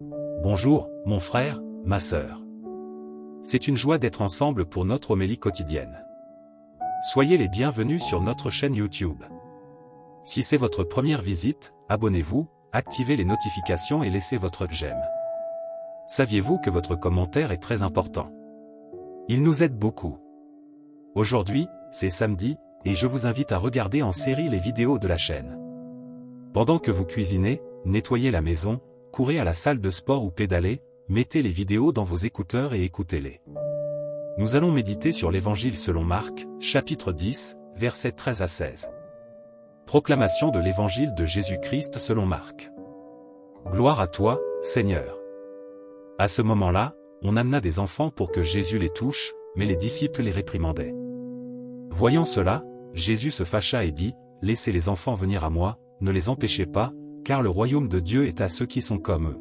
Bonjour, mon frère, ma sœur. C'est une joie d'être ensemble pour notre homélie quotidienne. Soyez les bienvenus sur notre chaîne YouTube. Si c'est votre première visite, abonnez-vous, activez les notifications et laissez votre j'aime. Saviez-vous que votre commentaire est très important? Il nous aide beaucoup. Aujourd'hui, c'est samedi, et je vous invite à regarder en série les vidéos de la chaîne. Pendant que vous cuisinez, nettoyez la maison, courez à la salle de sport ou pédalez, mettez les vidéos dans vos écouteurs et écoutez-les. Nous allons méditer sur l'Évangile selon Marc, chapitre 10, versets 13 à 16. Proclamation de l'Évangile de Jésus-Christ selon Marc. Gloire à toi, Seigneur. À ce moment-là, on amena des enfants pour que Jésus les touche, mais les disciples les réprimandaient. Voyant cela, Jésus se fâcha et dit, « Laissez les enfants venir à moi, ne les empêchez pas, car le royaume de Dieu est à ceux qui sont comme eux.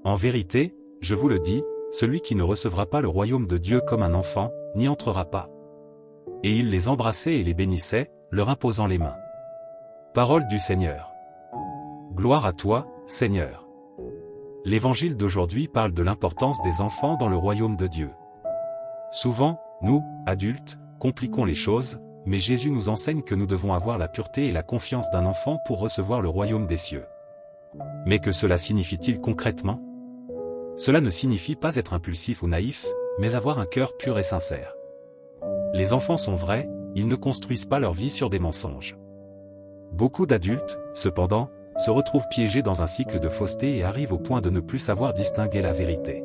En vérité, je vous le dis, celui qui ne recevra pas le royaume de Dieu comme un enfant, n'y entrera pas. » Et il les embrassait et les bénissait, leur imposant les mains. Parole du Seigneur. Gloire à toi, Seigneur. L'Évangile d'aujourd'hui parle de l'importance des enfants dans le royaume de Dieu. Souvent, nous, adultes, compliquons les choses, mais Jésus nous enseigne que nous devons avoir la pureté et la confiance d'un enfant pour recevoir le royaume des cieux. Mais que cela signifie-t-il concrètement? Cela ne signifie pas être impulsif ou naïf, mais avoir un cœur pur et sincère. Les enfants sont vrais, ils ne construisent pas leur vie sur des mensonges. Beaucoup d'adultes, cependant, se retrouvent piégés dans un cycle de fausseté et arrivent au point de ne plus savoir distinguer la vérité.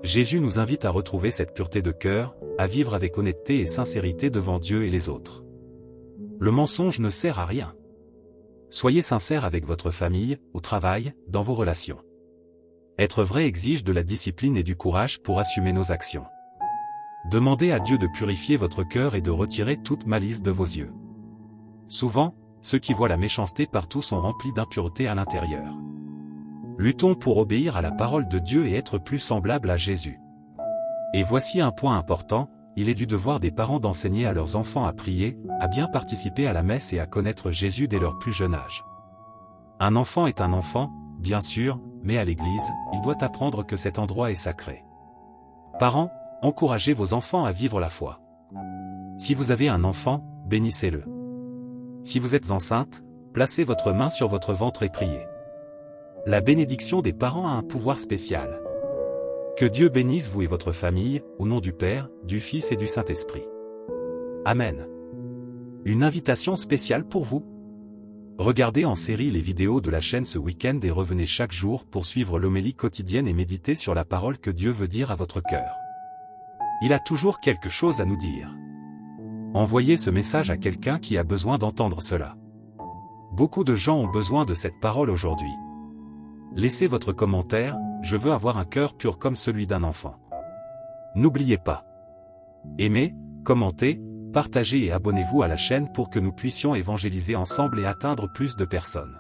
Jésus nous invite à retrouver cette pureté de cœur, à vivre avec honnêteté et sincérité devant Dieu et les autres. Le mensonge ne sert à rien. Soyez sincères avec votre famille, au travail, dans vos relations. Être vrai exige de la discipline et du courage pour assumer nos actions. Demandez à Dieu de purifier votre cœur et de retirer toute malice de vos yeux. Souvent, ceux qui voient la méchanceté partout sont remplis d'impureté à l'intérieur. Luttons pour obéir à la parole de Dieu et être plus semblables à Jésus. Et voici un point important, il est du devoir des parents d'enseigner à leurs enfants à prier, à bien participer à la messe et à connaître Jésus dès leur plus jeune âge. Un enfant est un enfant, bien sûr, mais à l'église, il doit apprendre que cet endroit est sacré. Parents, encouragez vos enfants à vivre la foi. Si vous avez un enfant, bénissez-le. Si vous êtes enceinte, placez votre main sur votre ventre et priez. La bénédiction des parents a un pouvoir spécial. Que Dieu bénisse vous et votre famille, au nom du Père, du Fils et du Saint-Esprit. Amen. Une invitation spéciale pour vous. Regardez en série les vidéos de la chaîne ce week-end et revenez chaque jour pour suivre l'homélie quotidienne et méditer sur la parole que Dieu veut dire à votre cœur. Il a toujours quelque chose à nous dire. Envoyez ce message à quelqu'un qui a besoin d'entendre cela. Beaucoup de gens ont besoin de cette parole aujourd'hui. Laissez votre commentaire, je veux avoir un cœur pur comme celui d'un enfant. N'oubliez pas. Aimez, commentez, partagez et abonnez-vous à la chaîne pour que nous puissions évangéliser ensemble et atteindre plus de personnes.